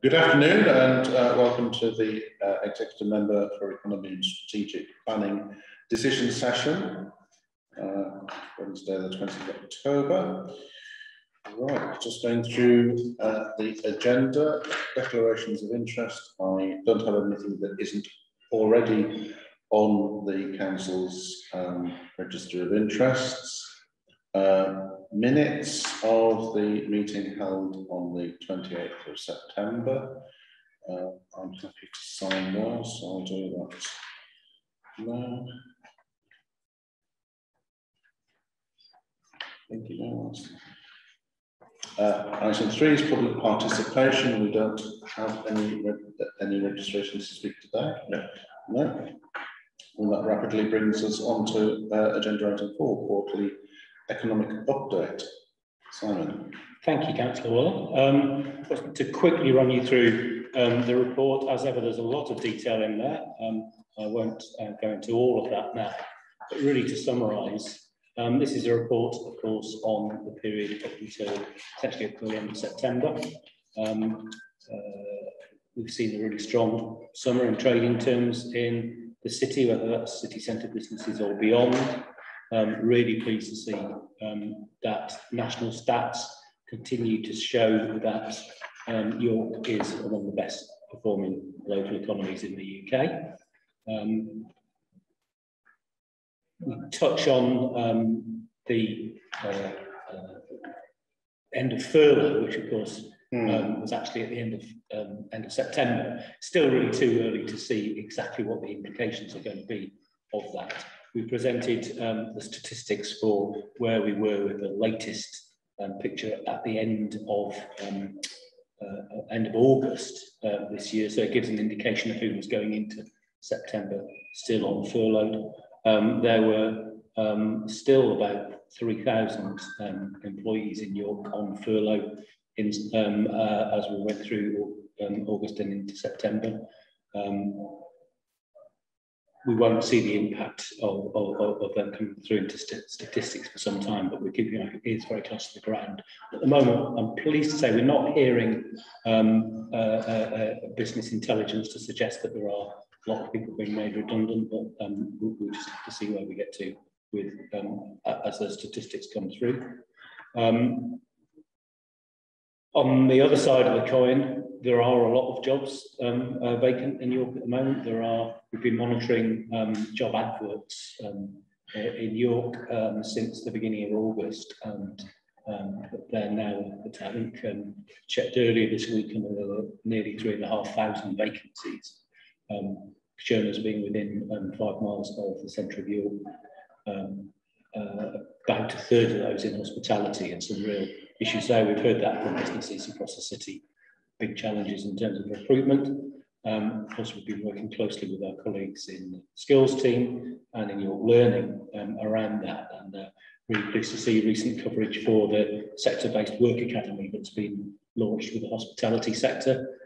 Good afternoon and welcome to the Executive Member for Economy and Strategic Planning Decision Session, Wednesday the 20th of October. Right, just going through the agenda, declarations of interest. I don't have anything that isn't already on the Council's register of interests. Minutes of the meeting held on the 28th of September. I'm happy to sign those, so I'll do that now. Thank you very much. Item 3 is public participation. We don't have any registrations to speak today. No. And that rapidly brings us on to agenda item 4, quarterly economic update. Simon. Thank you, Councillor Waller. To quickly run you through the report, as ever, there's a lot of detail in there. I won't go into all of that now, but really to summarise, this is a report, of course, on the period up until essentially up to the end of September. We've seen a really strong summer in trading terms in the city, whether that's city centre businesses or beyond. Really pleased to see that national stats continue to show that York is among the best performing local economies in the UK. We touch on the end of furlough, which of course was actually at the end of September. Still really too early to see exactly what the implications are going to be of that. We presented the statistics for where we were with the latest picture at the end of August this year, so it gives an indication of who was going into September still on furlough. There were still about 3,000 employees in York on furlough as we went through August and into September. We won't see the impact of them coming through into statistics for some time, but we're keeping our ears very close to the ground. At the moment, I'm pleased to say we're not hearing business intelligence to suggest that there are a lot of people being made redundant, but we'll just have to see where we get to with as those statistics come through. On the other side of the coin, there are a lot of jobs vacant in York at the moment. We've been monitoring job adverts in York since the beginning of August, and they're now, I think, checked earlier this week, and there were nearly 3,500 vacancies, shown as being within 5 miles of the centre of York. About a third of those in hospitality, and some real issues there. We've heard that from businesses across the city. Big challenges in terms of recruitment. Of course, we've been working closely with our colleagues in the skills team and in York Learning around that, and really pleased to see recent coverage for the sector-based work academy that's been launched with the hospitality sector,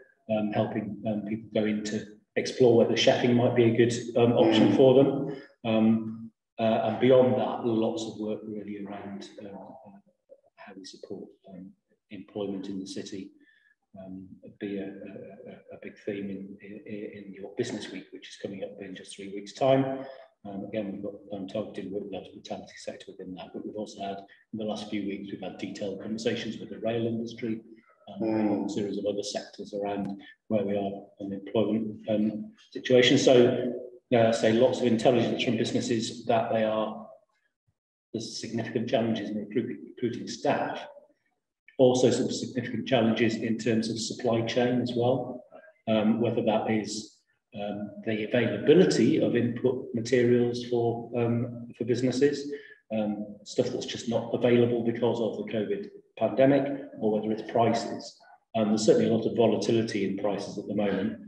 helping people go in to explore whether chefing might be a good option for them. And beyond that, lots of work really around how we support employment in the city. Be a big theme in your business week, which is coming up in just 3 weeks' time. Again, we've got targeted work with the hospitality sector within that, but we've also had, in the last few weeks, we've had detailed conversations with the rail industry and a series of other sectors around where we are in the employment situation. So, say lots of intelligence from businesses that there's significant challenges in recruiting staff. Also some significant challenges in terms of supply chain as well, whether that is the availability of input materials for businesses, stuff that's just not available because of the COVID pandemic, or whether it's prices. There's certainly a lot of volatility in prices at the moment.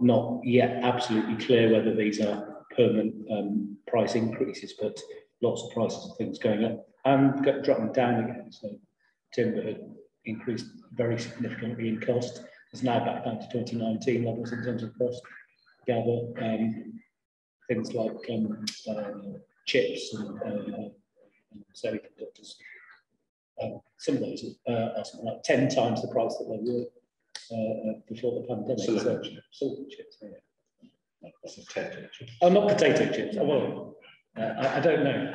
Not yet absolutely clear whether these are permanent price increases, but lots of prices of things going up and dropping down again. So timber had increased very significantly in cost. It's now back down to 2019 levels in terms of cost. Gather things like chips and semiconductors. Some of those are something like 10 times the price that they were before the pandemic. Silicon chips. Silicon chips, yeah. Potato chips. Oh, not potato chips. Oh, well, I don't know.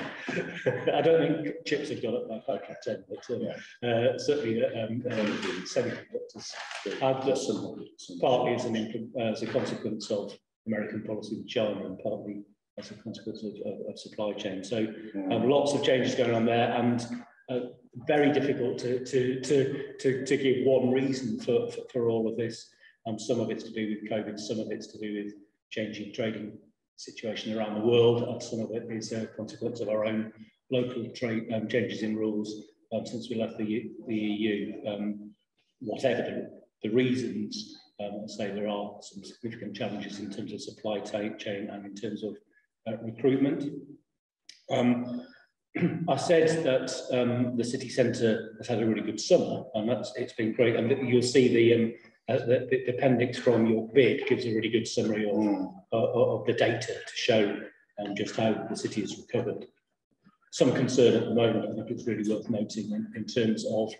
I don't think chips have gone up by 5%, but certainly semiconductors have partly as a consequence of American policy with China and partly as a consequence of supply chain. So lots of changes going on there, and very difficult to give one reason for all of this. Some of it's to do with COVID, some of it's to do with changing trading situation around the world, and some of it is a consequence of our own local trade changes in rules since we left the EU. Whatever the reasons, I'd say there are some significant challenges in terms of supply chain and in terms of recruitment. I said that the city centre has had a really good summer, and it's been great. And you'll see the appendix from your bid gives a really good summary of the data to show just how the city has recovered. Some concern at the moment, I think it's really worth noting in terms of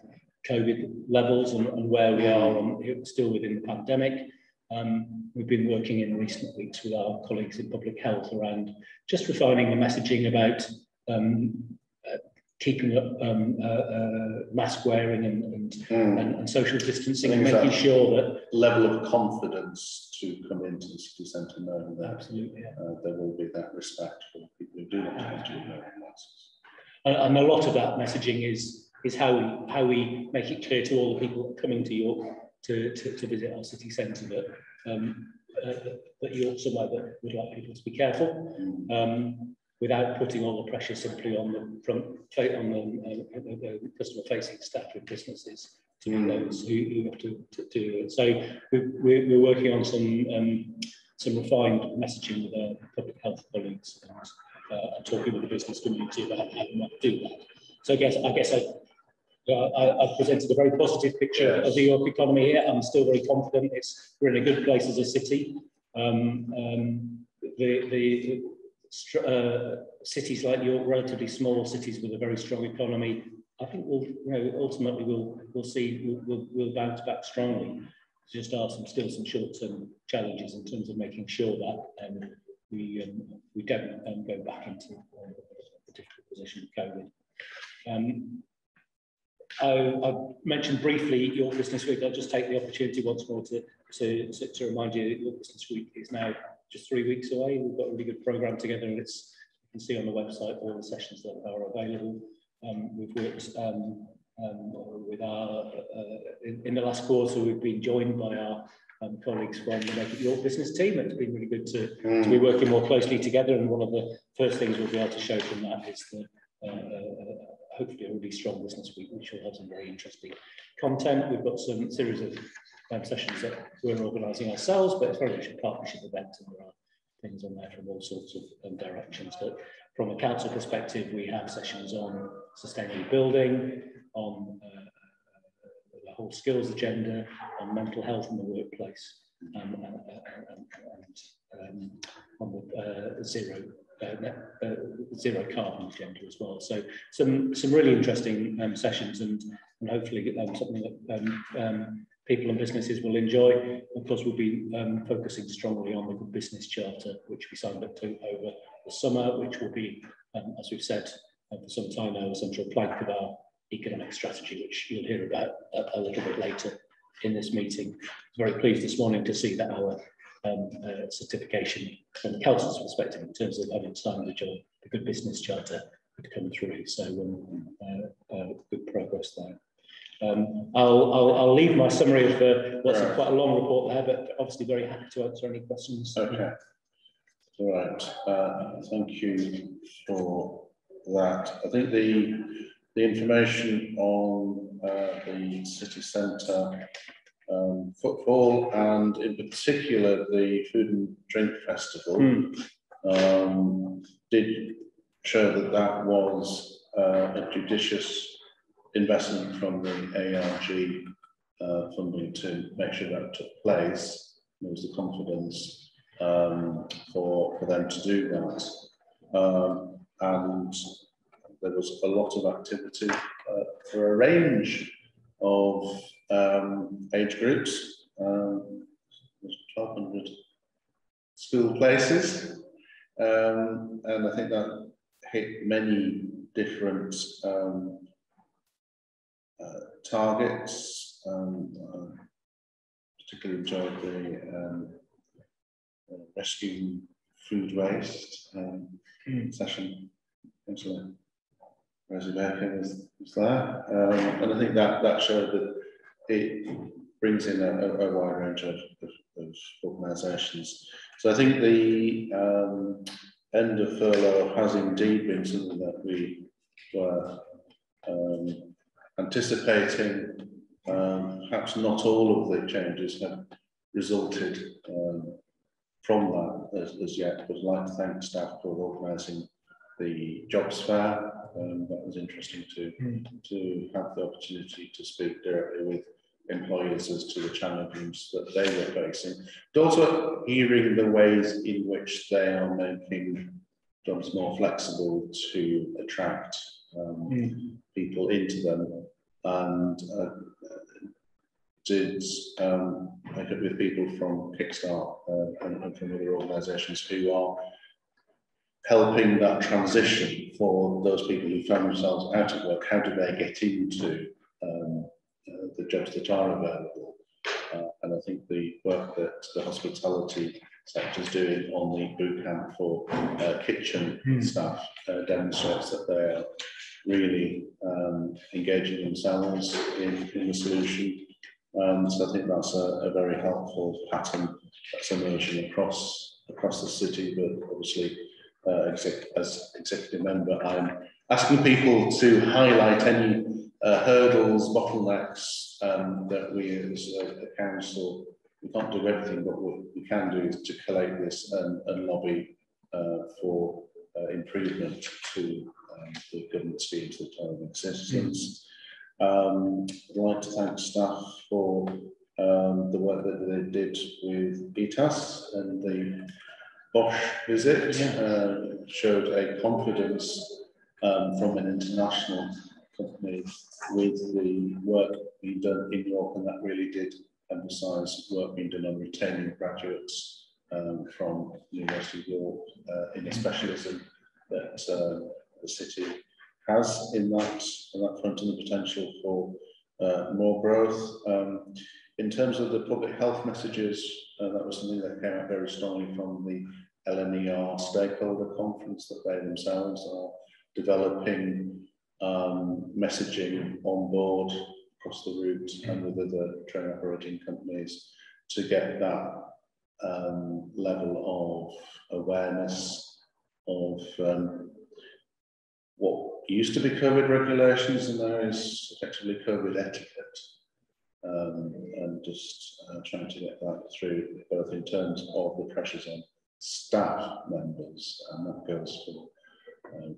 COVID levels and where we are still within the pandemic. We've been working in recent weeks with our colleagues in public health around just refining the messaging about keeping up mask wearing and social distancing, and making sure that level of confidence to come into the city centre, knowing that absolutely there will be that respect for people who do not have to wear masks. And a lot of that messaging is how we make it clear to all the people coming to York to visit our city centre that York's somewhere that would like people to be careful. Without putting all the pressure simply on the customer-facing staff of businesses to be those who have to do it. So we're working on some refined messaging with our public health colleagues and talking with the business community about how we might do that. So I guess I've presented a very positive picture of the York economy here. I'm still very confident we're in a good place as a city. Cities like York, relatively small cities with a very strong economy, I think ultimately we'll bounce back strongly. There just are still some short-term challenges in terms of making sure that we don't go back into a difficult position with COVID. I mentioned briefly York Business Week. I'll just take the opportunity once more to remind you that York Business Week is now just 3 weeks away. We've got a really good programme together, and you can see on the website all the sessions that are available. We've worked with in the last quarter, we've been joined by our colleagues from the Make It York business team. It's been really good to be working more closely together, and one of the first things we'll be able to show from that is hopefully a really strong business week, which will have some very interesting content. We've got some series of sessions that we're organising ourselves, but it's very much a partnership event, and there are things on there from all sorts of directions. But from a council perspective, we have sessions on sustainable building, on the whole skills agenda, on mental health in the workplace, and on the zero carbon agenda as well. So some really interesting sessions, and hopefully something that people and businesses will enjoy. Of course, we'll be focusing strongly on the Good Business Charter, which we signed up to over the summer, which will be, as we've said for some time now, a central plank of our economic strategy, which you'll hear about a little bit later in this meeting. I was very pleased this morning to see that our certification from the council's perspective in terms of having signed the Good Business Charter had come through. So good progress there. I'll leave my summary of what's quite a long report there, but obviously very happy to answer any questions. Okay. All right. Thank you for that. I think the information on the city centre footfall, and in particular the Food and Drink Festival, did show that was a judicious investment from the ARG funding to make sure that took place. There was the confidence for them to do that, and there was a lot of activity for a range of age groups. there's 1,200 school places, and I think that hit many different targets. Particularly enjoyed the rescue food waste session. Councillor Rosie Baker was there, and I think that showed that it brings in a wide range of organisations. So I think the end of furlough has indeed been something that we were anticipating. Perhaps not all of the changes have resulted from that as yet, but I'd like to thank staff for organising the jobs fair. That was interesting to have the opportunity to speak directly with employers as to the challenges that they were facing, but also hearing the ways in which they are making jobs more flexible to attract people into them, and did make up with people from Kickstart and from other organisations who are helping that transition for those people who found themselves out of work. How do they get into the jobs that are available? And I think the work that the hospitality sector is doing on the boot camp for kitchen staff demonstrates that they are really engaging themselves in the solution. So I think that's a very helpful pattern that's emerging across the city, but obviously as executive member, I'm asking people to highlight any hurdles, bottlenecks that we as a council, we can't do everything, but what we can do is to collate this and lobby for improvement to the government schemes that are in existence. I'd like to thank staff for the work that they did with ETAS, and the Bosch visit showed a confidence from an international company with the work being done in York, and that really did emphasise work being done on retaining graduates from the University of York in a specialism that the city has in that front, and the potential for more growth. In terms of the public health messages, that was something that came out very strongly from the LNER stakeholder conference, that they themselves are developing messaging on board across the route and with other train operating companies to get that level of awareness of what used to be COVID regulations, and now is effectively COVID etiquette, and just trying to get that through, both in terms of the pressures on staff members, and that goes for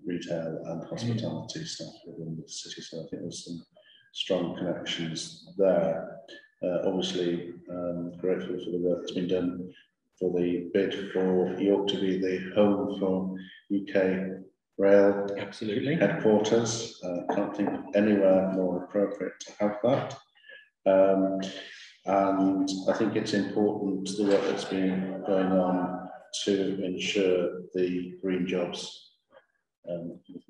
retail and hospitality staff within the city. So I think there's some strong connections there. Obviously, grateful for the work that's been done for the bid for York to be the home for UK Rail headquarters. Can't think of anywhere more appropriate to have that. And I think it's important, the work that's been going on to ensure the green jobs.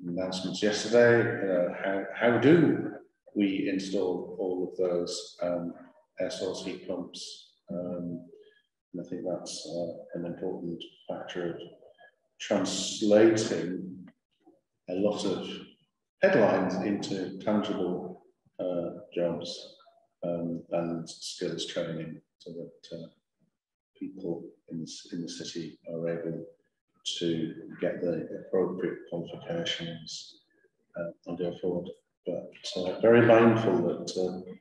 Announcements yesterday, how do we install all of those air source heat pumps? And I think that's an important factor of translating a lot of headlines into tangible jobs and skills training, so that people in the city are able to get the appropriate qualifications and go forward. But very mindful that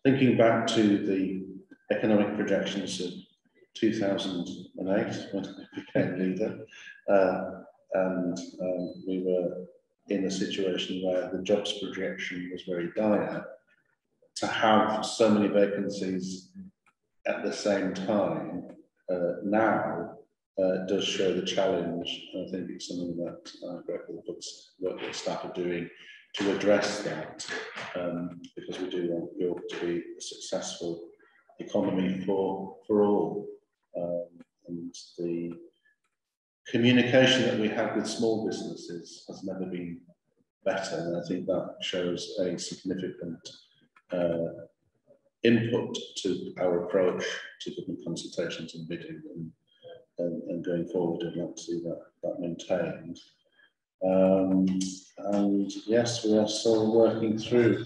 thinking back to the economic projections of 2008 when I became leader, and we were in a situation where the jobs projection was very dire. To have so many vacancies at the same time now does show the challenge. I think it's something that I'm grateful for the work that staff are doing to address that, because we do want York to be a successful economy for all. And the communication that we have with small businesses has never been better, and I think that shows a significant input to our approach to government consultations and bidding, and going forward, I'd like to see that maintained. And yes, we are still working through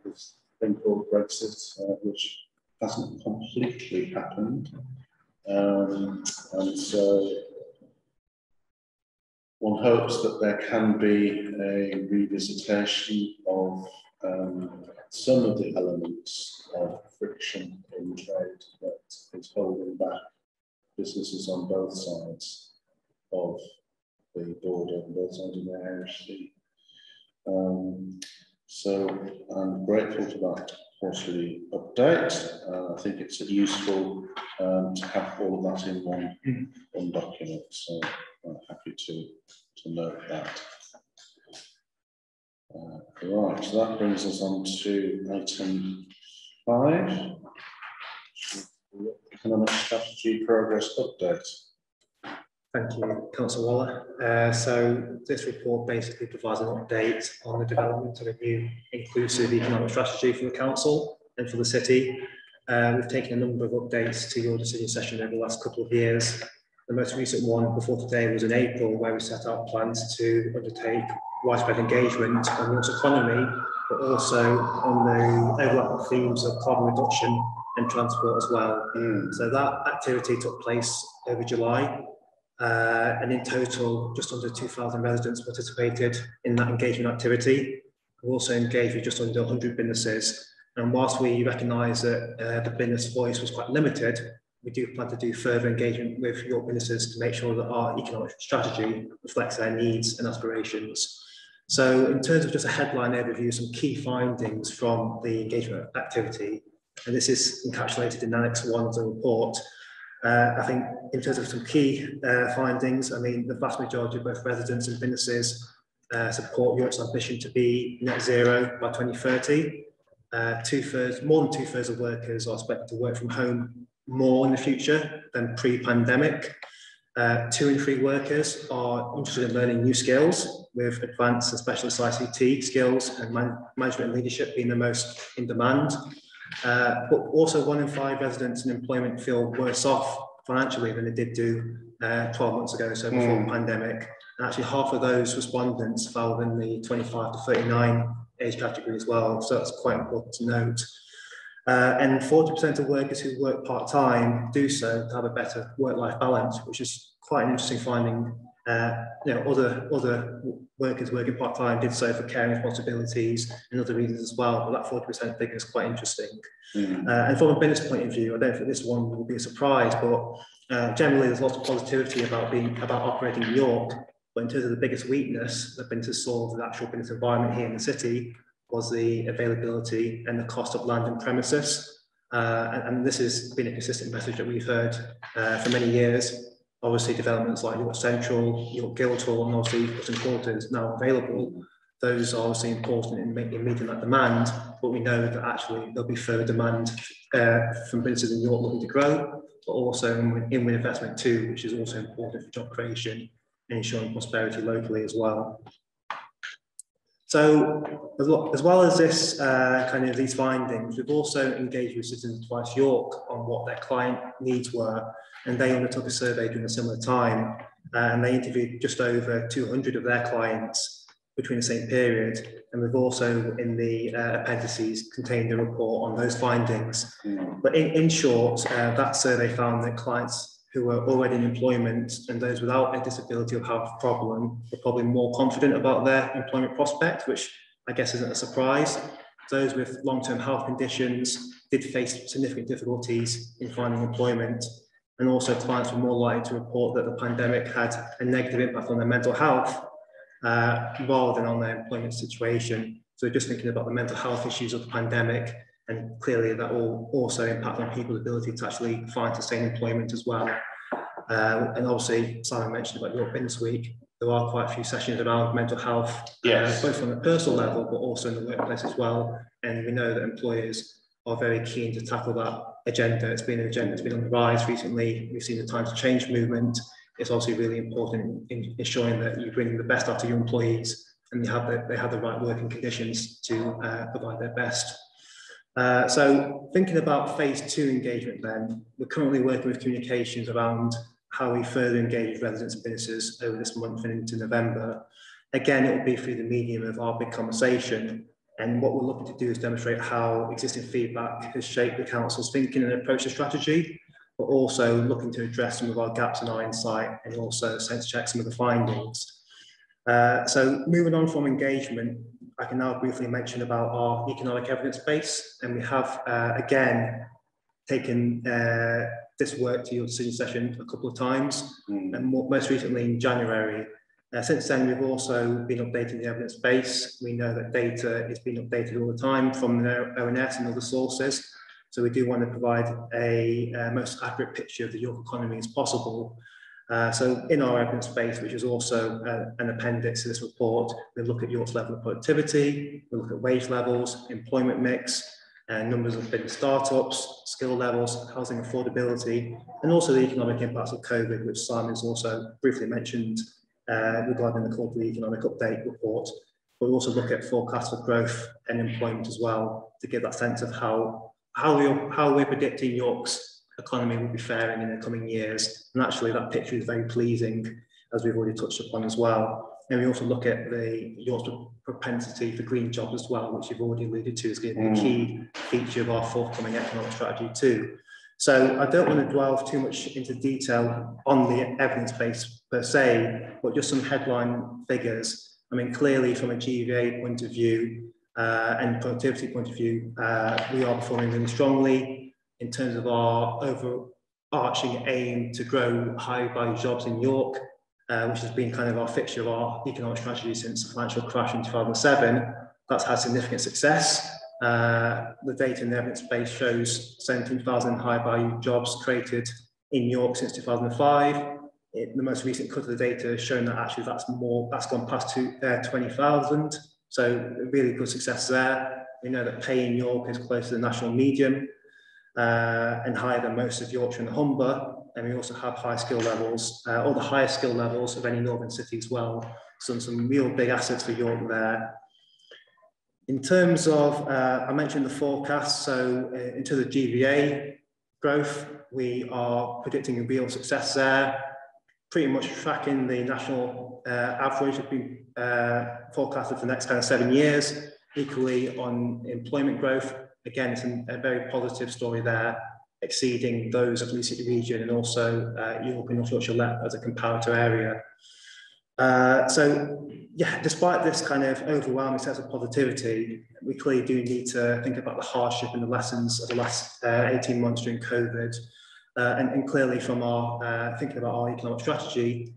this thing called Brexit, which hasn't completely happened, and so one hopes that there can be a revisitation of some of the elements of friction in trade that is holding back businesses on both sides of the border, on both sides of the Irish Sea. So I'm grateful for that quarterly update. I think it's useful to have all of that in one document. So I'm happy to note that. Right, so that brings us on to item 5, Economic Strategy Progress Update. Thank you, Councillor Waller. So this report basically provides an update on the development of a new inclusive economic strategy for the council and for the city. We've taken a number of updates to your decision session over the last couple of years. The most recent one before today was in April, where we set out plans to undertake widespread engagement on the economy, but also on the overlapping themes of carbon reduction and transport as well. So that activity took place over July, and in total, just under 2,000 residents participated in that engagement activity. We also engaged with just under 100 businesses, and whilst we recognise that the business voice was quite limited, we do plan to do further engagement with York businesses to make sure that our economic strategy reflects their needs and aspirations. So in terms of just a headline overview, some key findings from the engagement activity, and this is encapsulated in Annex 1 of the report. I think in terms of some key findings, I mean, the vast majority of both residents and businesses support York's ambition to be net zero by 2030. More than two-thirds of workers are expected to work from home more in the future than pre-pandemic. 2 in 3 workers are interested in learning new skills, with advanced and specialist ICT skills and management and leadership being the most in demand. But also 1 in 5 residents in employment feel worse off financially than they did do 12 months ago, so before the pandemic. And actually half of those respondents fell within the 25 to 39 age category as well, so that's quite important to note. And 40% of workers who work part-time do so to have a better work-life balance, which is quite an interesting finding. Other workers working part-time did so for caring responsibilities and other reasons as well, but that 40% figure is quite interesting. And from a business point of view, I don't think this one will be a surprise, but generally there's lots of positivity about operating in York. But in terms of the biggest weakness that businesses saw of the actual business environment here in the city was the availability and the cost of land and premises. And this has been a consistent message that we've heard for many years. Obviously, developments like York Central, York Guildhall, and obviously Button Quarters now available. Those are obviously important in meeting that demand, but we know that actually there'll be further demand from businesses in York looking to grow, but also in investment too, which is also important for job creation and ensuring prosperity locally as well. So, as well as this these findings, we've also engaged with Citizens Advice York on what their client needs were, and they undertook a survey during a similar time, and they interviewed just over 200 of their clients between the same period. And we've also, in the appendices, contained a report on those findings. But in short, that survey found that clients who were already in employment and those without a disability or health problem were probably more confident about their employment prospects, which I guess isn't a surprise. Those with long-term health conditions did face significant difficulties in finding employment, and also clients were more likely to report that the pandemic had a negative impact on their mental health rather than on their employment situation. So just thinking about the mental health issues of the pandemic, and clearly that will also impact on people's ability to actually find sustained employment as well. And obviously, Simon mentioned about York Business Week. There are quite a few sessions around mental health, both on a personal level, but also in the workplace as well. And we know that employers are very keen to tackle that agenda. It's been an agenda that's been on the rise recently. We've seen the Time to Change movement. It's also really important in ensuring that you bring the best out of your employees and they have the right working conditions to provide their best. So thinking about phase 2 engagement then, we're currently working with communications around how we further engage residents and businesses over this month and into November. Again, it will be through the medium of our big conversation. And what we're looking to do is demonstrate how existing feedback has shaped the council's thinking and approach to strategy, but also looking to address some of our gaps in our insight and also sense check some of the findings. So moving on from engagement, I can now briefly mention about our economic evidence base. And we have, again, taken this work to your decision session a couple of times, and most recently in January. Since then, we've also been updating the evidence base. We know that data is being updated all the time from the ONS and other sources. So we do want to provide a most accurate picture of the York economy as possible. So in our evidence base, which is also an appendix to this report, we look at York's level of productivity, we look at wage levels, employment mix, numbers of business startups, skill levels, housing affordability, and also the economic impacts of COVID, which Simon's also briefly mentioned regarding the quarterly economic update report. But we also look at forecasts for growth and employment as well to give that sense of how we're predicting York's economy will be faring in the coming years. And actually that picture is very pleasing, as we've already touched upon as well. And we also look at the York's propensity for green jobs as well, which you've already alluded to as being a key feature of our forthcoming economic strategy too. So I don't want to delve too much into detail on the evidence base per se, but just some headline figures. I mean, clearly from a GVA point of view and productivity point of view, we are performing really strongly in terms of our overarching aim to grow high value jobs in York, which has been kind of our fixture of our economic strategy since the financial crash in 2007. That's had significant success. The data in the evidence base shows 17,000 high value jobs created in York since 2005. The most recent cut of the data has shown that actually that's gone past 20,000. So really good success there. We know that pay in York is close to the national median and higher than most of Yorkshire and the Humber. And we also have high skill levels, or the highest skill levels of any northern city as well. So some real big assets for York there. In terms of, I mentioned the forecast, so into the GVA growth, we are predicting a real success there, pretty much tracking the national average has been forecasted for the next kind of 7 years. Equally on employment growth, again, it's a very positive story there, exceeding those of the City region and also York and North Yorkshire as a comparator area. So yeah, despite this kind of overwhelming sense of positivity, we clearly do need to think about the hardship and the lessons of the last 18 months during COVID. And clearly from our thinking about our economic strategy,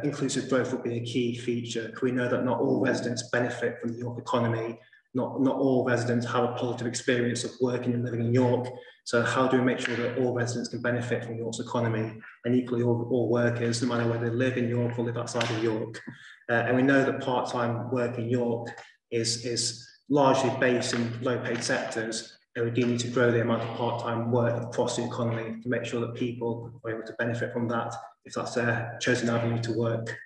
inclusive growth will be a key feature. We know that not all residents benefit from the York economy. Not all residents have a positive experience of working and living in York. So how do we make sure that all residents can benefit from York's economy, and equally all workers, no matter whether they live in York or live outside of York? And we know that part-time work in York is largely based in low-paid sectors, and we do need to grow the amount of part-time work across the economy to make sure that people are able to benefit from that if that's their chosen avenue to work.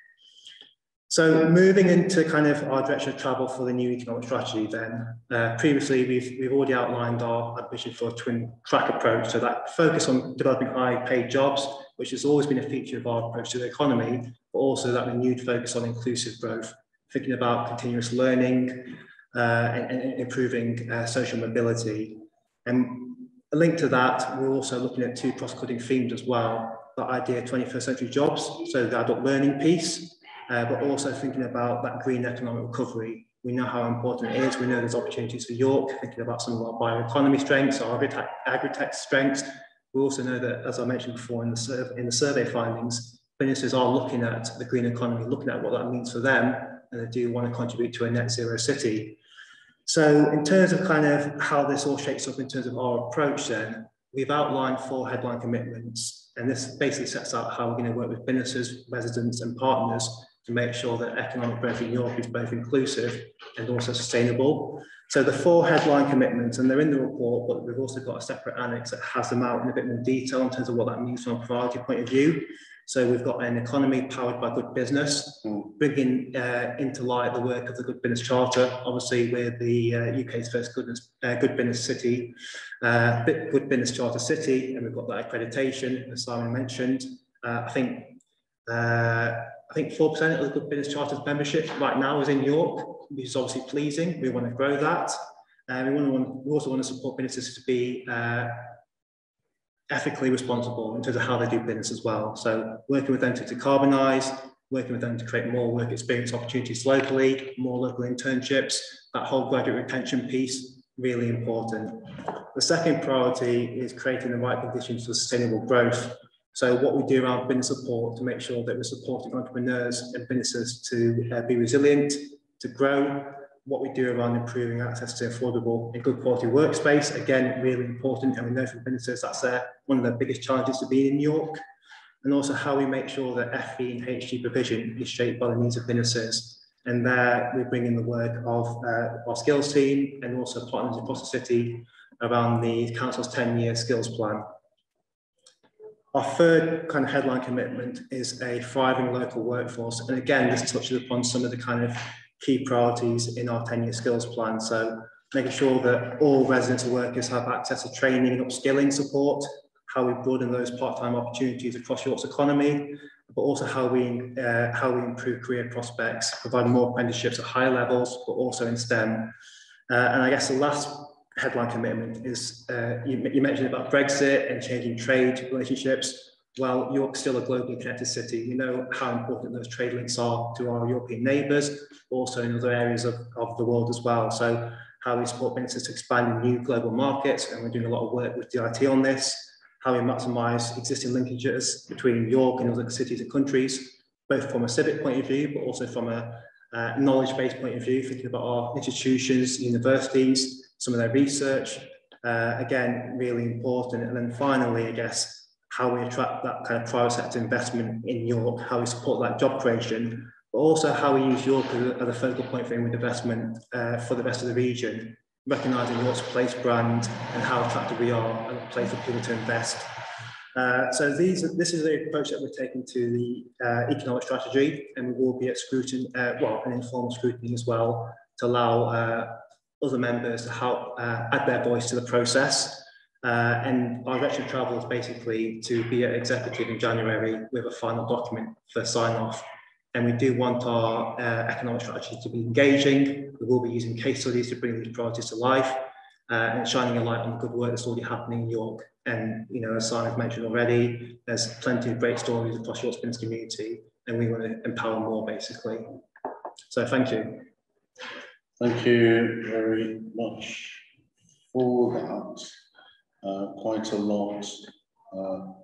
So moving into kind of our direction of travel for the new economic strategy then, previously we've already outlined our ambition for a twin track approach, so that focus on developing high paid jobs, which has always been a feature of our approach to the economy, but also that renewed focus on inclusive growth, thinking about continuous learning and improving social mobility. And a link to that, we're also looking at two cross-cutting themes as well, that idea of 21st century jobs, so the adult learning piece, but also thinking about that green economic recovery. We know how important it is. We know there's opportunities for York, thinking about some of our bioeconomy strengths, our agri-tech strengths. We also know that, as I mentioned before in the survey findings, businesses are looking at the green economy, looking at what that means for them, and they do want to contribute to a net zero city. So in terms of kind of how this all shapes up in terms of our approach then, we've outlined 4 headline commitments, and this basically sets out how we're going to work with businesses, residents and partners to make sure that economic growth in York is both inclusive and also sustainable. So the 4 headline commitments, and they're in the report, but we've also got a separate annex that has them out in a bit more detail in terms of what that means from a priority point of view. So we've got an economy powered by good business, bringing into light the work of the Good Business Charter. Obviously, we're the UK's first good business city, Good Business Charter city, and we've got that accreditation, as Simon mentioned. I think 4% of the Good Business Charter's membership right now is in York, which is obviously pleasing. We want to grow that. We also want to support businesses to be ethically responsible in terms of how they do business as well. So working with them to decarbonise, working with them to create more work experience opportunities locally, more local internships, that whole graduate retention piece, really important. The second priority is creating the right conditions for sustainable growth. So what we do around business support to make sure that we're supporting entrepreneurs and businesses to be resilient, to grow. What we do around improving access to affordable and good quality workspace, again, really important. And we know from businesses that's one of the biggest challenges to be in New York. And also how we make sure that FE and HG provision is shaped by the needs of businesses. And there we bring in the work of our skills team and also partners across the city around the council's 10-year skills plan. Our third kind of headline commitment is a thriving local workforce. And again, this touches upon some of the kind of key priorities in our 10-year skills plan. So making sure that all residents and workers have access to training and upskilling support, how we broaden those part-time opportunities across York's economy, but also how we improve career prospects, provide more apprenticeships at higher levels, but also in STEM. And I guess the last headline commitment is, you mentioned about Brexit and changing trade relationships. Well, York's still a globally connected city. We know how important those trade links are to our European neighbours, also in other areas of the world as well. So how we support businesses to expand in new global markets, and we're doing a lot of work with DIT on this, how we maximise existing linkages between York and other cities and countries, both from a civic point of view, but also from a knowledge-based point of view, thinking about our institutions, universities, some of their research, again, really important. And then finally, I guess, how we attract that kind of private sector investment in York, how we support that job creation, but also how we use York as a focal point for inward investment for the rest of the region, recognising York's place brand and how attractive we are as a place for people to invest. So this is the approach that we're taking to the economic strategy, and we will be at scrutiny, an informal scrutiny as well, to allow other members to help add their voice to the process. And our direction of travel is basically to be at executive in January with a final document for sign-off. And we do want our economic strategy to be engaging. We will be using case studies to bring these priorities to life and shining a light on the good work that's already happening in York. And, you know, as Simon's mentioned already, there's plenty of great stories across York's business community, and we want to empower more, basically. So thank you. Thank you very much for that. Quite a lot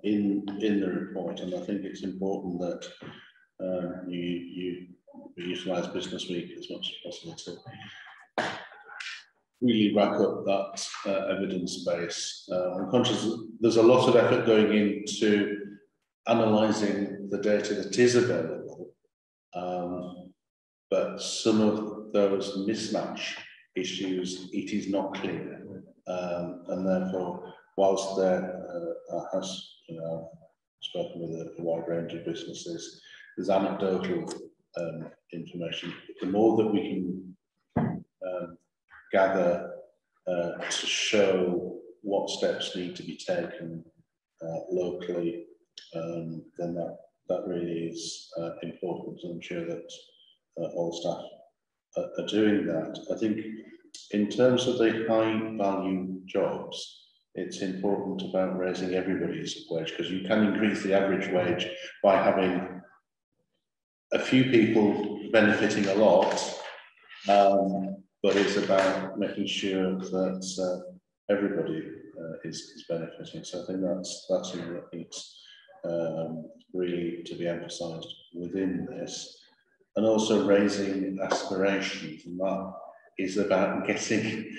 in the report, and I think it's important that you utilise Business Week as much as possible to really rack up that evidence base. I'm conscious there's a lot of effort going into analysing the data that is available, but some of those mismatch issues, it is not clear. And therefore, whilst there has, spoken with a wide range of businesses, there's anecdotal information. The more that we can gather to show what steps need to be taken locally, then that really is important. And I'm sure that all staff are doing that. I think in terms of the high value jobs, it's important about raising everybody's wage, because you can increase the average wage by having a few people benefiting a lot, but it's about making sure that everybody is benefiting. So I think that's something that needs really to be emphasised within this, and also raising aspirations, and that is about getting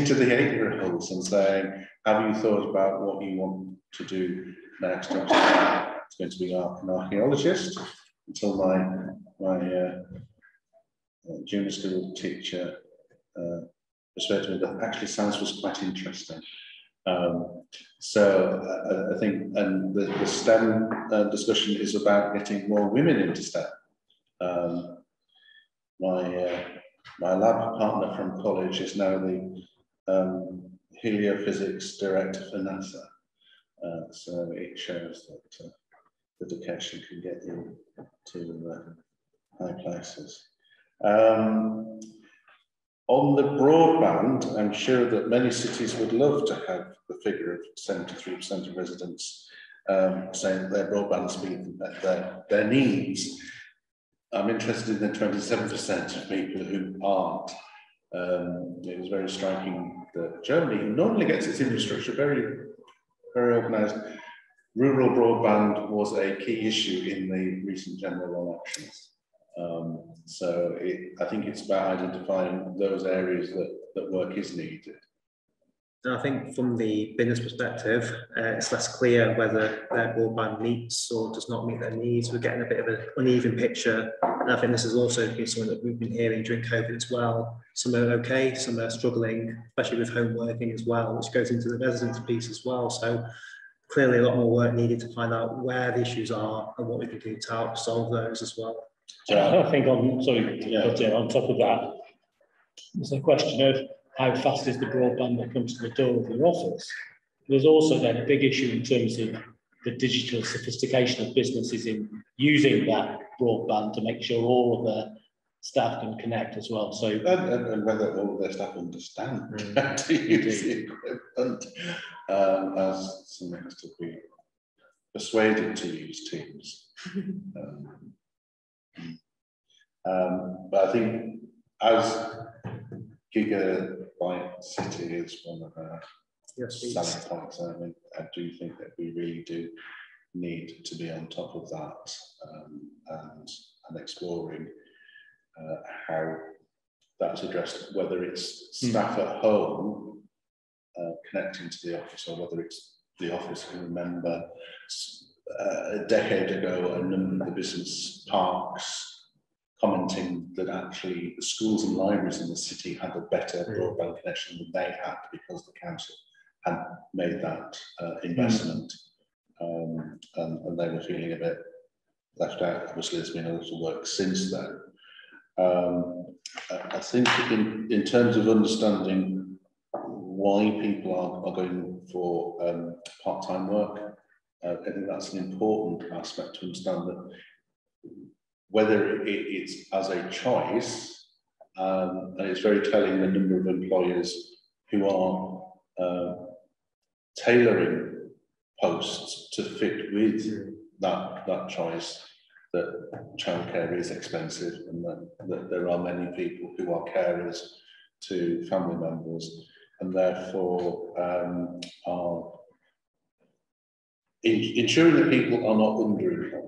to the 8-year-olds and saying, have you thought about what you want to do next? It's going to be an archaeologist until my junior school teacher persuaded me that actually science was quite interesting. So I think, and the STEM discussion is about getting more women into STEM. My lab partner from college is now the heliophysics director for NASA. So it shows that education can get you to high places. On the broadband, I'm sure that many cities would love to have the figure of 73% of residents saying that their broadband speed met their needs. I'm interested in the 27% of people who aren't. It was very striking that Germany, who normally gets its infrastructure very, very organised, rural broadband was a key issue in the recent general elections. So I think it's about identifying those areas that work is needed. And I think from the business perspective, it's less clear whether their broadband meets or does not meet their needs. We're getting a bit of an uneven picture. And I think this has also been something that we've been hearing during COVID as well. Some are okay, some are struggling, especially with home working as well, which goes into the residence piece as well. So clearly a lot more work needed to find out where the issues are and what we can do to help solve those as well. I think on top of that, there's a question of how fast is the broadband that comes to the door of your office. There's also then a big issue in terms of the digital sophistication of businesses in using that broadband to make sure all of their staff can connect as well. So and whether all of their staff understand how to use the equipment, as someone has to be persuaded to use Teams. But I think as Gigabyte City is one of our selling points, I mean, I do think that we really do need to be on top of that and exploring how that's addressed, whether it's staff at home connecting to the office, or whether it's the office. I remember a decade ago, a number of the business parks commenting that actually the schools and libraries in the city had a better broadband connection than they had because the council had made that investment, and they were feeling a bit left out. Obviously, there's been a little work since then. I think in terms of understanding why people are going for part-time work, I think that's an important aspect to understand, that whether it's as a choice, and it's very telling the number of employers who are tailoring posts to fit with that choice, that childcare is expensive, and that there are many people who are carers to family members, and therefore are ensuring that people are not underemployed.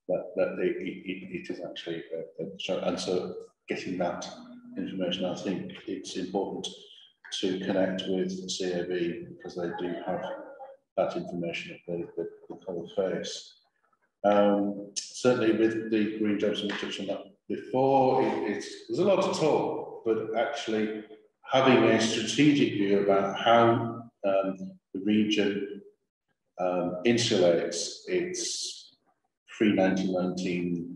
That it is actually and so getting that information, I think it's important to connect with CAB, because they do have that information at the cold face. Certainly with the green jobs, and we touched on that before, there's a lot to talk, but actually having a strategic view about how the region insulates its pre-1919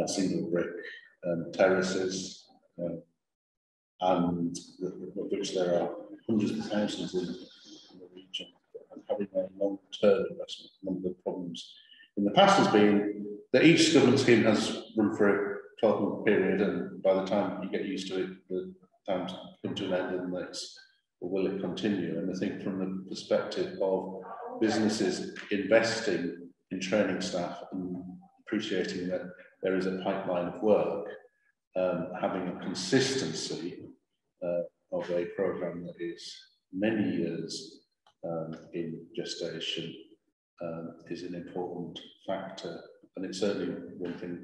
single brick terraces, and of which there are hundreds of thousands in the region, and having a long-term investment. One of the problems in the past has been that each government scheme has run for a 12-month period, and by the time you get used to it, the time's come to an end, and that's, well, will it continue? And I think from the perspective of businesses investing in training staff and appreciating that there is a pipeline of work, having a consistency of a programme that is many years in gestation is an important factor. And it's certainly one thing,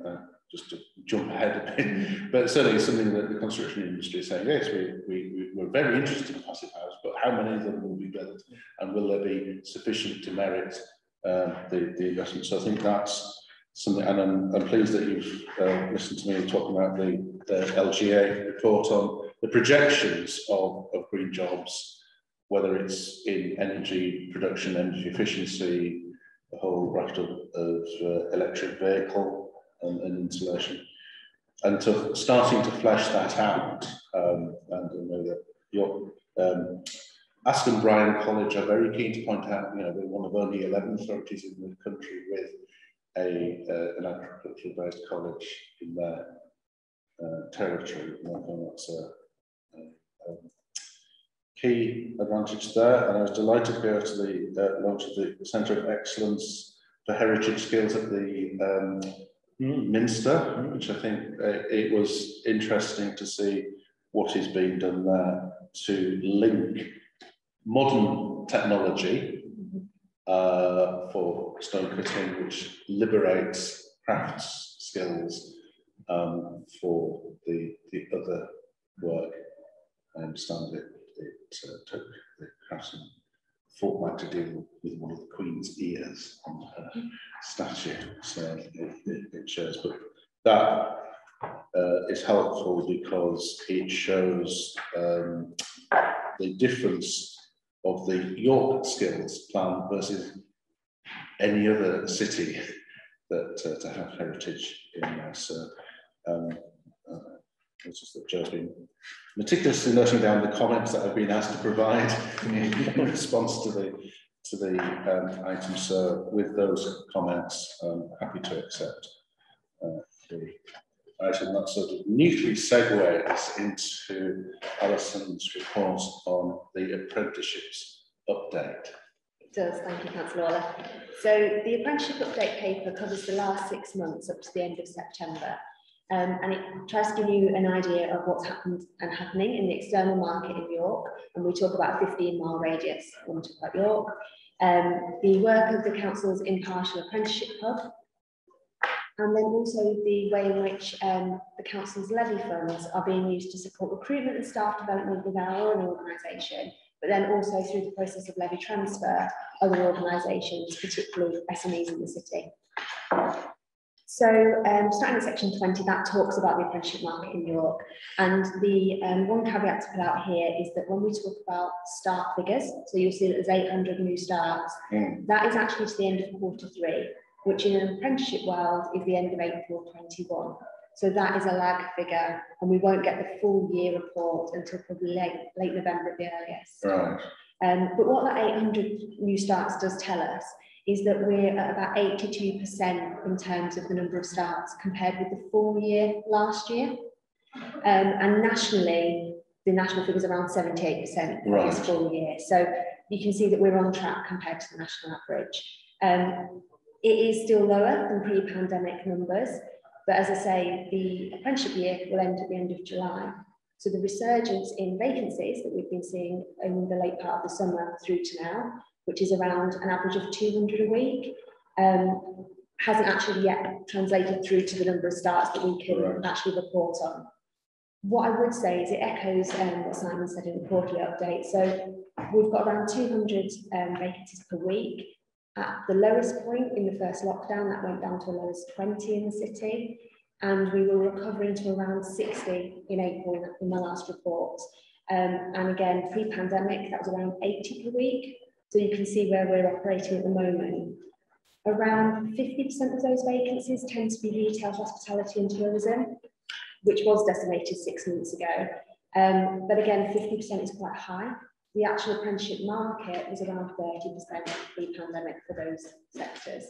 just to jump ahead a bit, but certainly it's something that the construction industry is saying, yes, we're very interested in passive house, but how many of them will be built, and will there be sufficient to merit the investment? So I think that's something, and I'm pleased that you've listened to me talking about the LGA report on the projections of green jobs, whether it's in energy production, energy efficiency, the whole raft of electric vehicle and installation, and starting to flesh that out. And I know that your Aston Bryan College are very keen to point out, you know, we're one of only 11 authorities in the country with an agricultural-based college in their territory. And I think that's a key advantage there. And I was delighted to go to the launch of the Centre of Excellence for Heritage Skills at the Minster, which I think it was interesting to see what is being done there to link modern technology for stone cutting, which liberates crafts skills for the other work. I understand it took the craftsman a fortnight to deal with one of the Queen's ears on her statue, so it shows. But that is helpful because it shows the difference of the York Skills Plan versus any other city that to have heritage in there. So it's just that Joe's been meticulously noting down the comments that I've been asked to provide in response to the item. So with those comments, I'm happy to accept the item. That sort of neatly segues into Alison's report on the apprenticeships update. It does, thank you, Councillor Waller. So the apprenticeship update paper covers the last 6 months up to the end of September. And it tries to give you an idea of what's happened and happening in the external market in York. And we talk about a 15-mile radius when we talk about York. The work of the Council's International Apprenticeship Hub. And then also the way in which the Council's levy funds are being used to support recruitment and staff development with our own organisation, but then also through the process of levy transfer, other organisations, particularly SMEs in the city. So starting at section 20, that talks about the apprenticeship market in York. And the one caveat to put out here is that when we talk about start figures, so you'll see that there's 800 new starts, that is actually to the end of Q3, which in an apprenticeship world is the end of April 21. So that is a lag figure, and we won't get the full year report until probably late November at the earliest. Right. But what that 800 new starts does tell us is that we're at about 82% in terms of the number of starts compared with the full year last year. And nationally, the national figure is around 78% for this full year. So you can see that we're on track compared to the national average. It is still lower than pre-pandemic numbers, but as I say, the apprenticeship year will end at the end of July. So the resurgence in vacancies that we've been seeing in the late part of the summer through to now, which is around an average of 200 a week, hasn't actually yet translated through to the number of starts that we can actually report on. What I would say is it echoes what Simon said in the quarterly update. So we've got around 200 vacancies per week. At the lowest point in the first lockdown, that went down to a low as 20 in the city. And we were recovering to around 60 in April in my last report. And again, pre-pandemic, that was around 80 per week. So you can see where we're operating at the moment. Around 50% of those vacancies tend to be retail, hospitality and tourism, which was decimated 6 months ago. But again, 50% is quite high. The actual apprenticeship market was around 30% pre-pandemic for those sectors.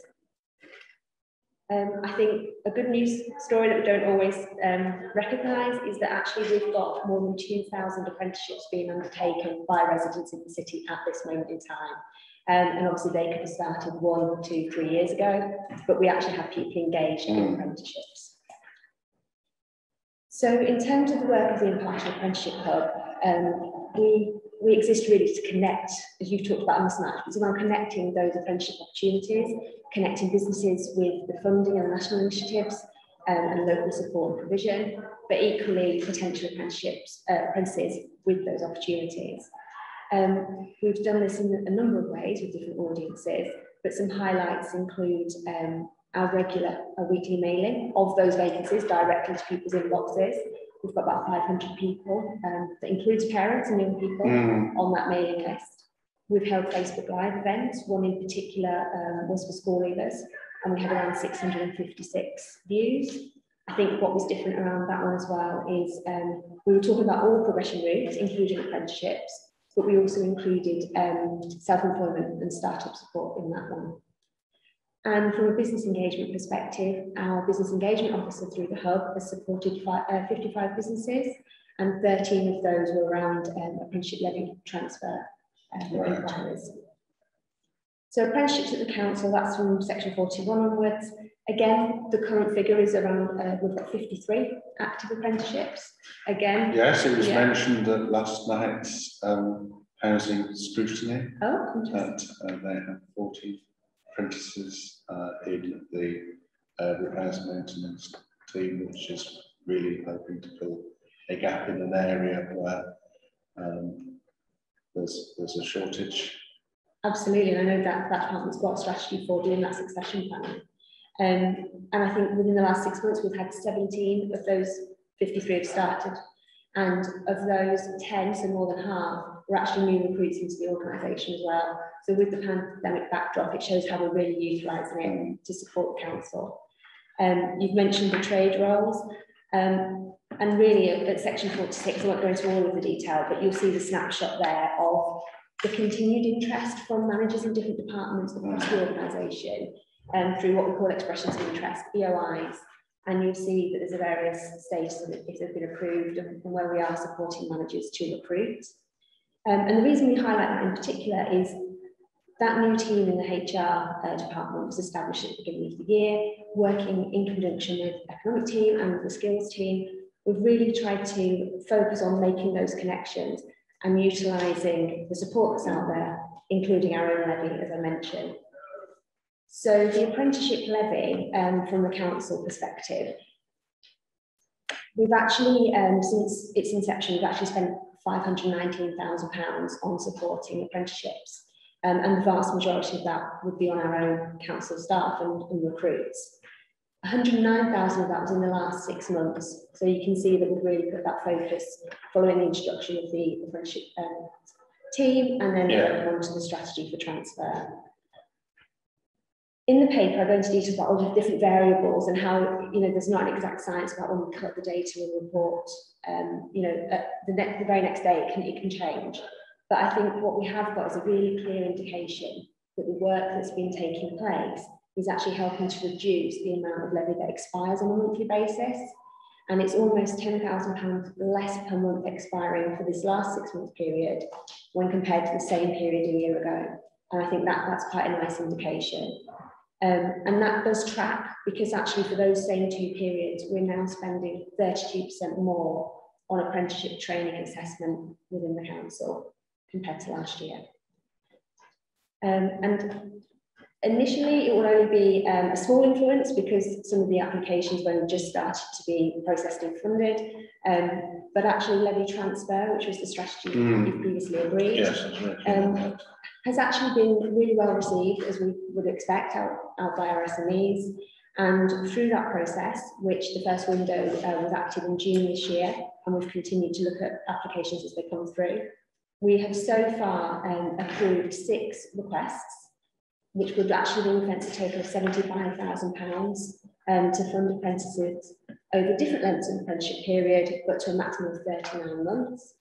I think a good news story that we don't always recognise is that actually we've got more than 2,000 apprenticeships being undertaken by residents in the city at this moment in time. And obviously they could have started 1, 2, 3 years ago, but we actually have people engaged in apprenticeships. So in terms of the work of the International Apprenticeship Hub, we exist really to connect, as you've talked about in this match, it's around connecting those apprenticeship opportunities, connecting businesses with the funding and national initiatives and local support and provision, but equally potential apprentices with those opportunities. We've done this in a number of ways with different audiences, but some highlights include our weekly mailing of those vacancies directly to people's inboxes, we've got about 500 people, that includes parents and young people on that mailing list. We've held Facebook Live events. One in particular was for school leavers, and we had around 656 views. I think what was different around that one as well is we were talking about all progression routes, including apprenticeships, but we also included self-employment and startup support in that one. And from a business engagement perspective, our business engagement officer through the hub has supported 55 businesses, and 13 of those were around apprenticeship levy transfer inquiries. So apprenticeships at the council, that's from section 41 onwards. Again, the current figure is around, we've got 53 active apprenticeships. Again. Yes, it was mentioned at last night's housing scrutiny. Oh, interesting. That they have 40 apprentices in the repairs and maintenance team, which is really hoping to fill a gap in an area where there's a shortage. Absolutely, and I know that department's got a strategy for doing that succession planning. And I think within the last 6 months, we've had 17 of those 53 have started. And of those, 10, so more than half, were actually new recruits into the organisation as well. So with the pandemic backdrop, it shows how we're really utilising it to support the council. You've mentioned the trade roles. And really at section 46, I won't go into all of the detail, but you'll see the snapshot there of the continued interest from managers in different departments across the organisation through what we call expressions of interest, EOIs, and you'll see that there's a various stages of if they've been approved and where we are supporting managers to recruit. And the reason we highlight that in particular is that new team in the HR department was established at the beginning of the year, working in conjunction with the economic team and the skills team. We've really tried to focus on making those connections and utilising the support that's out there, including our own levy, as I mentioned. So the apprenticeship levy, from the council perspective, we've actually, since its inception, we've actually spent £519,000 on supporting apprenticeships. And the vast majority of that would be on our own council staff and recruits. 109,000 of that was in the last 6 months. So you can see that we've really put that focus following the introduction of the apprenticeship team and then on to the strategy for transfer. In the paper, I go into detail about all the different variables and how, there's not an exact science about when we collect the data and report, at the very next day it can change. But I think what we have got is a really clear indication that the work that's been taking place is actually helping to reduce the amount of levy that expires on a monthly basis. And it's almost £10,000 less per month expiring for this last 6 month period when compared to the same period a year ago. And I think that's quite a nice indication. And that does track because actually for those same 2 periods, we're now spending 32% more on apprenticeship training and assessment within the council compared to last year. And initially, it will only be a small influence because some of the applications were just started to be processed and funded. But actually, levy transfer, which was the strategy you previously agreed, has actually been really well received, as we would expect, out by our SMEs. And through that process, which the first window was active in June this year, and we've continued to look at applications as they come through, we have so far approved 6 requests, which would actually ring-fence a total of £75,000 to fund apprentices over different lengths of apprenticeship period, but to a maximum of 39 months.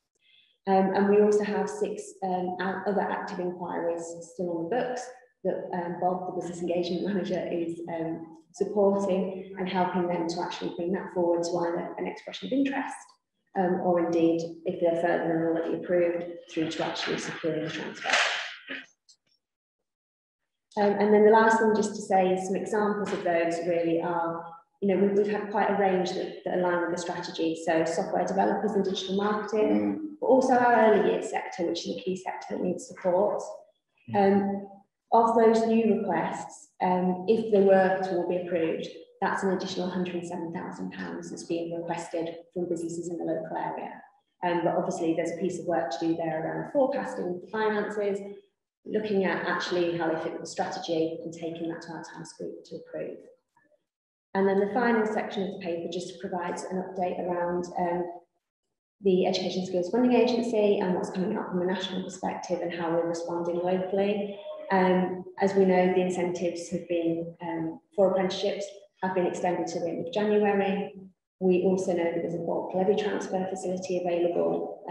And we also have 6 other active inquiries still on the books that Bob, the business engagement manager, is supporting and helping them to actually bring that forward to either an expression of interest or indeed, if they're further than already approved, through to actually securing the transfer. And then the last thing just to say is some examples of those really are, we've had quite a range that align with the strategy. So software developers and digital marketing, but also our early years sector, which is a key sector that needs support. Of those new requests, if they were to all be approved, that's an additional £107,000 that's being requested from businesses in the local area. But obviously there's a piece of work to do there around forecasting the finances, looking at actually how they fit with the strategy and taking that to our task group to approve. And then the final section of the paper just provides an update around the Education Skills Funding Agency and what's coming up from a national perspective and how we're responding locally. As we know, the incentives have been for apprenticeships have been extended to the end of January. We also know that there's a bulk levy transfer facility available,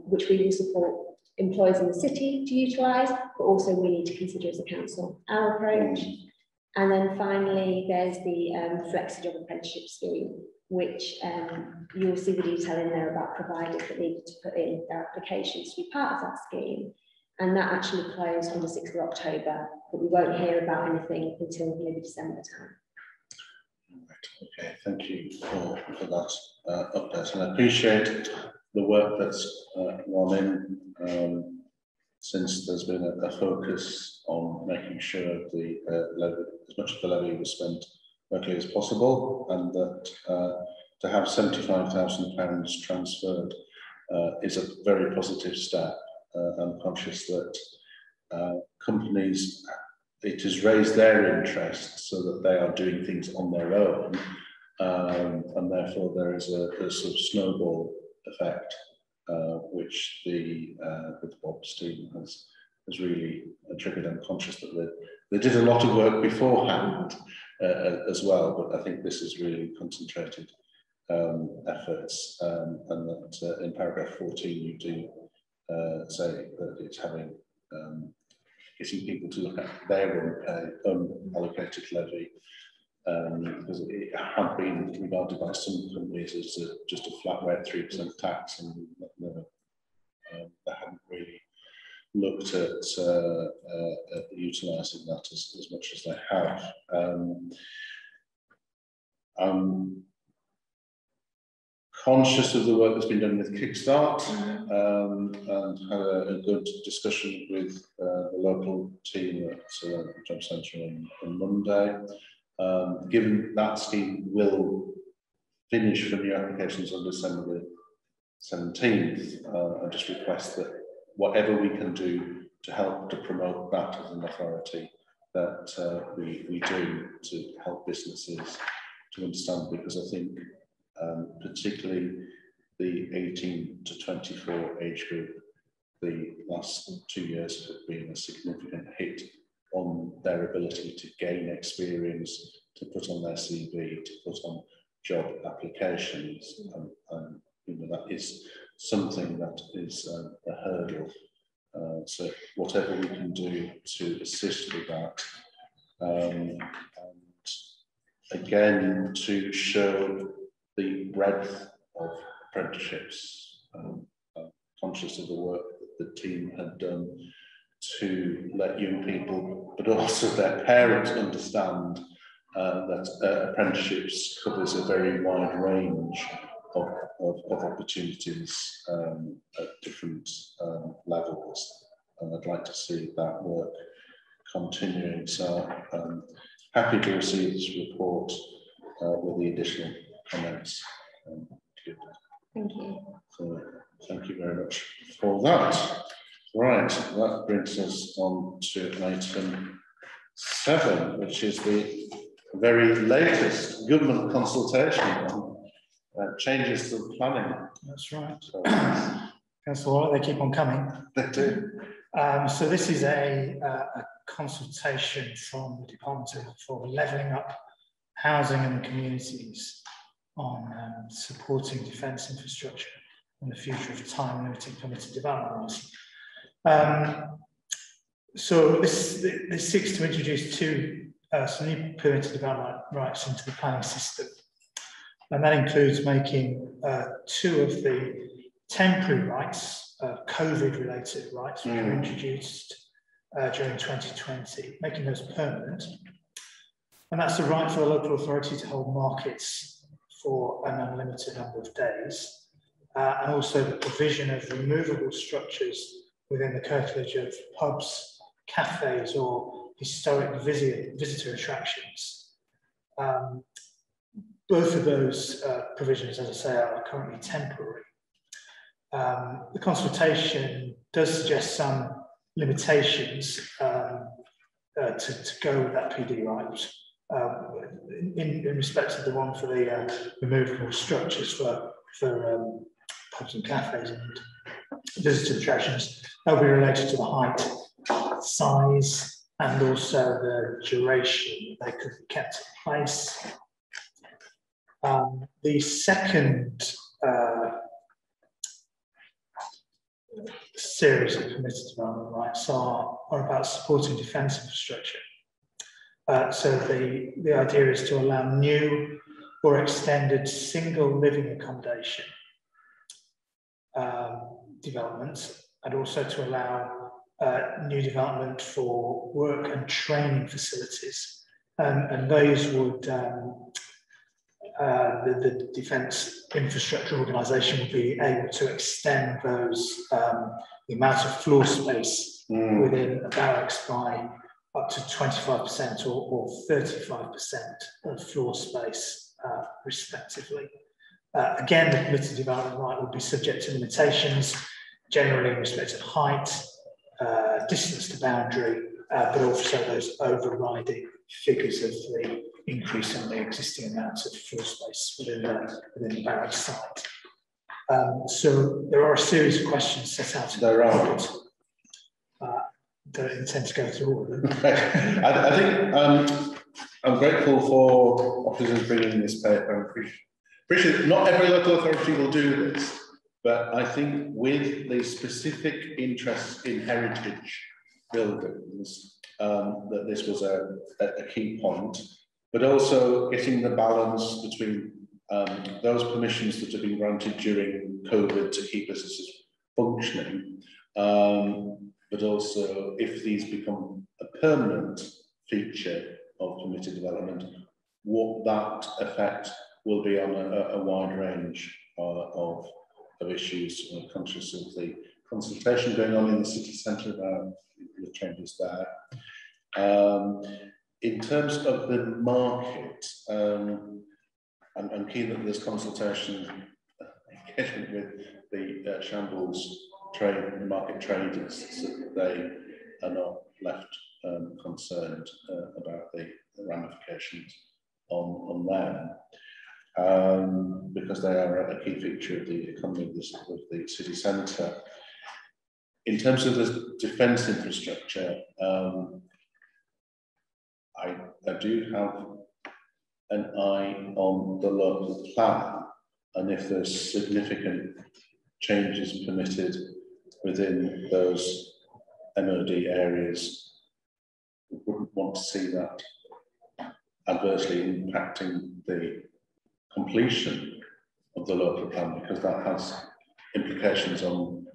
which we will support employers in the city to utilise, but also we need to consider as a council our approach. And then finally, there's the flexi-job apprenticeship scheme, which you'll see the detail in there about providers that needed to put in their applications to be part of that scheme. And that actually closed on the 6th of October, but we won't hear about anything until maybe December time. Okay, thank you for that update, and I appreciate the work that's gone in since there's been a focus on making sure the levy, as much of the levy was spent locally as possible, and that to have £75,000 transferred is a very positive step. I'm conscious that companies, it has raised their interest so that they are doing things on their own, and therefore there is a sort of snowball effect, which the Bob's team has really triggered. I'm conscious that they did a lot of work beforehand as well, but I think this is really concentrated efforts, and that in paragraph 14 you do say that it's having getting people to look at their own allocated levy, because it had been regarded by some companies as just a flat rate 3% tax, and they hadn't really looked at utilising that as much as they have. I'm conscious of the work that's been done with Kickstart, and had a good discussion with the local team at the Job Centre on Monday. Given that scheme will finish for new applications on December 17th, I just request that whatever we can do to help to promote that as an authority, that we do to help businesses to understand, because I think particularly the 18 to 24 age group, the last 2 years have been a significant hit on their ability to gain experience, to put on their CV, to put on job applications, and you know, that is something that is a hurdle. So whatever we can do to assist with that, and again to show the breadth of apprenticeships, conscious of the work that the team had done to let young people, but also their parents, understand that apprenticeships covers a very wide range of opportunities at different levels, and I'd like to see that work continuing. So happy to receive this report with the additional comments. Thank you. So thank you very much for that. Right, that brings us on to item 7, which is the very latest government consultation on changes to planning. That's right. So, they keep on coming. They do. So this is a consultation from the Department for Levelling Up Housing and Communities on supporting defence infrastructure and the future of time-limited permitted development. So this seeks to introduce some new permitted development rights into the planning system, and that includes making 2 of the temporary rights, COVID-related rights, which were introduced during 2020, making those permanent. And that's the right for the local authority to hold markets for an unlimited number of days, and also the provision of removable structures within the curtilage of pubs, cafes, or historic visitor attractions. Both of those provisions, as I say, are currently temporary. The consultation does suggest some limitations to go with that PD right, in respect of the one for the removable structures for pubs and cafes and visitor attractions, they'll be related to the height, size, and also the duration they could be kept in place. The second series of permitted development rights are about supporting defence infrastructure. So the idea is to allow new or extended single living accommodation developments, and also to allow new development for work and training facilities. And those would, the Defence Infrastructure Organisation would be able to extend those, the amount of floor space within a barracks by up to 25% or 35% of floor space, respectively. Again, the permitted development right would be subject to limitations, generally in respect of height, distance to boundary, but also those overriding figures of the increase in the existing amount of floor space within the barracks site. So there are a series of questions set out in the report. Don't intend to go through all of them. I think I'm grateful for officers bringing this paper. Appreciate not every local authority will do this, but I think with the specific interest in heritage buildings, that this was a key point, but also getting the balance between those permissions that have been granted during COVID to keep businesses functioning, but also if these become a permanent feature of permitted development, what that effect will be on a wide range of issues. I'm conscious of the consultation going on in the city centre about the changes there. In terms of the market, I'm keen that there's consultation engagement with the shambles market traders, so that they are not left concerned about the ramifications on them, because they are a key feature of the economy of the city centre. In terms of the defence infrastructure, I do have an eye on the local plan, and if there's significant changes permitted within those MOD areas, we wouldn't want to see that adversely impacting the completion of the local plan, because that has implications on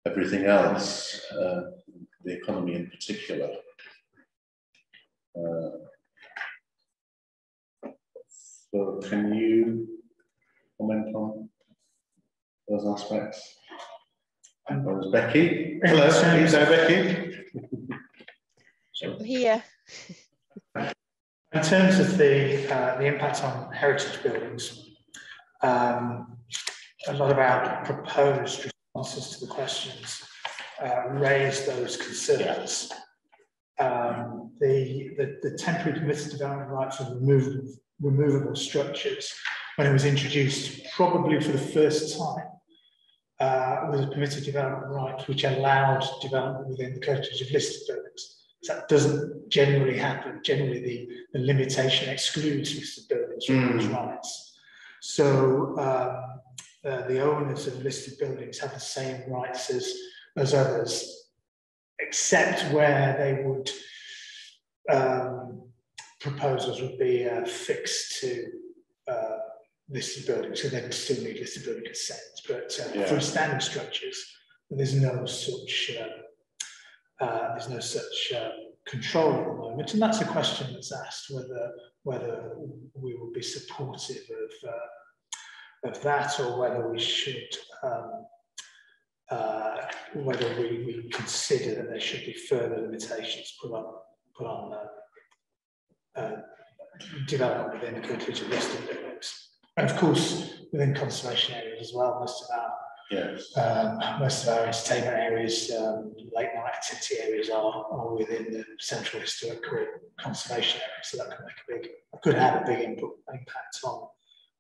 everything else, the economy in particular. So can you comment on those aspects? There's Becky. Hello, is that Becky? I'm here. In terms of the impact on heritage buildings, a lot of our proposed responses to the questions raise those concerns. The temporary permitted development right for removable structures, when it was introduced, probably for the first time, was a permitted development right which allowed development within the coverage of listed buildings. That doesn't generally happen. Generally, the limitation excludes listed buildings from those rights. So the owners of listed buildings have the same rights as others, except where they would proposals would be fixed to listed buildings, so they would still need listed building consent. But for standing structures, there's no such control at the moment, and that's a question that's asked whether we will be supportive of that, or whether we should whether we consider that there should be further limitations put on development within the coverage of listed buildings. And of course, within conservation areas as well, most of our Yes. Most of our entertainment areas, late night activity areas are within the central historical conservation area, so that can make could have a big impact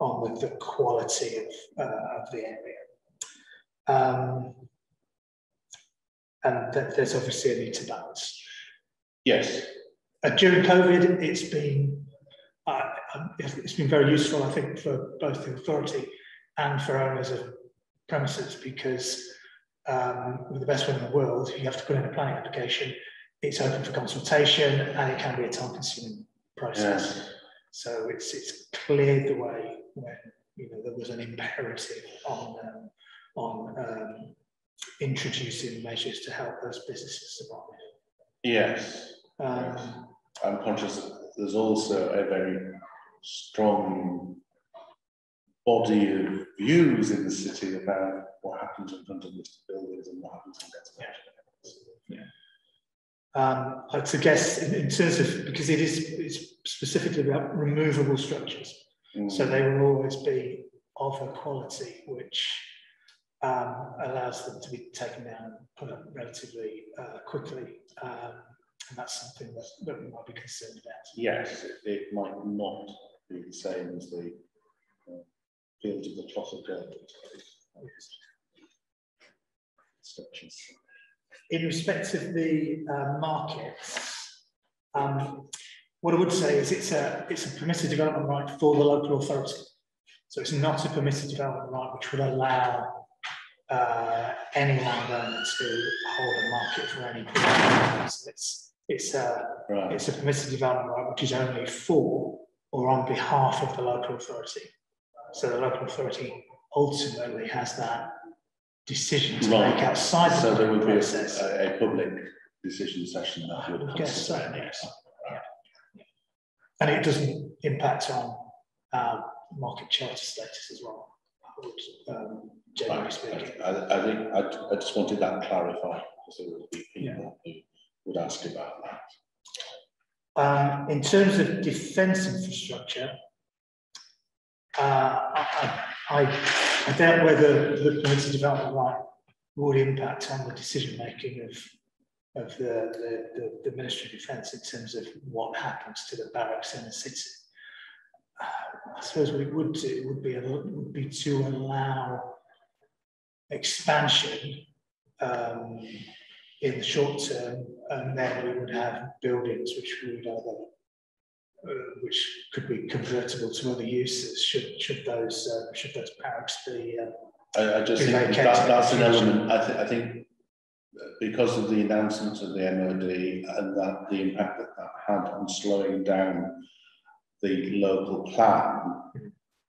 on the quality of the area. And there's obviously a need to balance. Yes. During COVID, it's been very useful, I think, for both the authority and for owners of premises, because with the best will in the world, you have to put in a planning application. It's open for consultation, and it can be a time-consuming process. Yes. So it's cleared the way when there was an imperative on introducing measures to help those businesses survive. Yes. I'm conscious that there's also a very strong body of views in the city about what happens in front of listed buildings and what happens in destination. I'd suggest in terms of, because it's specifically about removable structures, so they will always be of a quality which allows them to be taken down and put up relatively quickly, and that's something that we might be concerned about. Yes, it might not be the same as the field of the cloth of gold. Structures. In respect of the markets, what I would say is it's a permitted development right for the local authority. So it's not a permitted development right which would allow any landowner to hold a market for any period. So it's a permitted development right which is only for or on behalf of the local authority. So the local authority ultimately has that decision to make outside the so there would process. Be a public decision session that would guess so, yes. Yeah. And it doesn't impact on market charter status as well, generally speaking. I think I just wanted that clarified, because there would be people who would ask about that. In terms of defence infrastructure, I doubt whether the permitted development right would impact on the decision making of the Ministry of Defence in terms of what happens to the barracks in the city. I suppose what it would do would be to allow expansion in the short term, and then we would have buildings which we would either which could be convertible to other uses should those barracks be. I just think that's an element. I think because of the announcements of the MOD and that the impact that had on slowing down the local plan,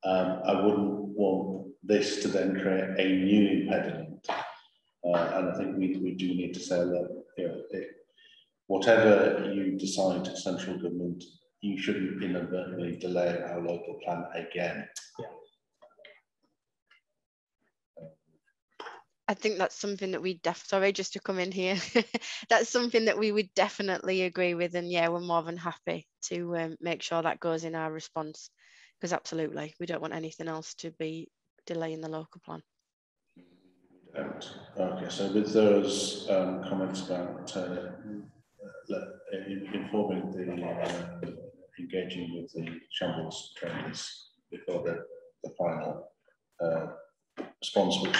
I wouldn't want this to then create a new impediment. And I think we do need to say that whatever you decide, central government, you shouldn't inadvertently delay our local plan again. Yeah. I think that's something that we sorry, just to come in here. That's something that we would definitely agree with, and yeah, we're more than happy to make sure that goes in our response, because absolutely, we don't want anything else to be delaying the local plan. Okay, so with those comments about informing the engaging with the shambles traders before the final response, which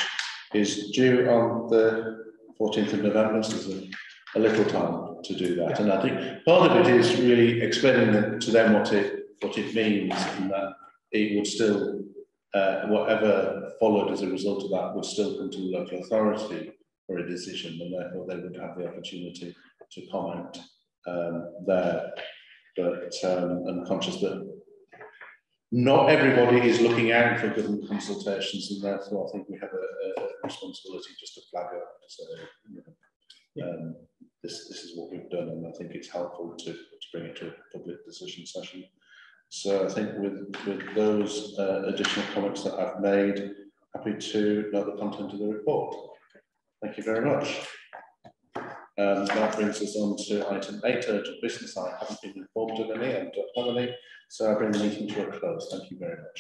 is due on the 14th of November, so there's a little time to do that. And I think part of it is really explaining to them what it means, and that it would still, whatever followed as a result of that would still come to the local authority for a decision, and therefore they would have the opportunity to comment there. But I'm conscious that not everybody is looking out for government consultations, and therefore I think we have a responsibility just to flag up to say, this is what we've done, and I think it's helpful to bring it to a public decision session. So I think with those additional comments that I've made, happy to know the content of the report. Thank you very much. That brings us on to item 8, urgent business. I haven't been informed of any and don't have any, so I bring the meeting to a close. Thank you very much.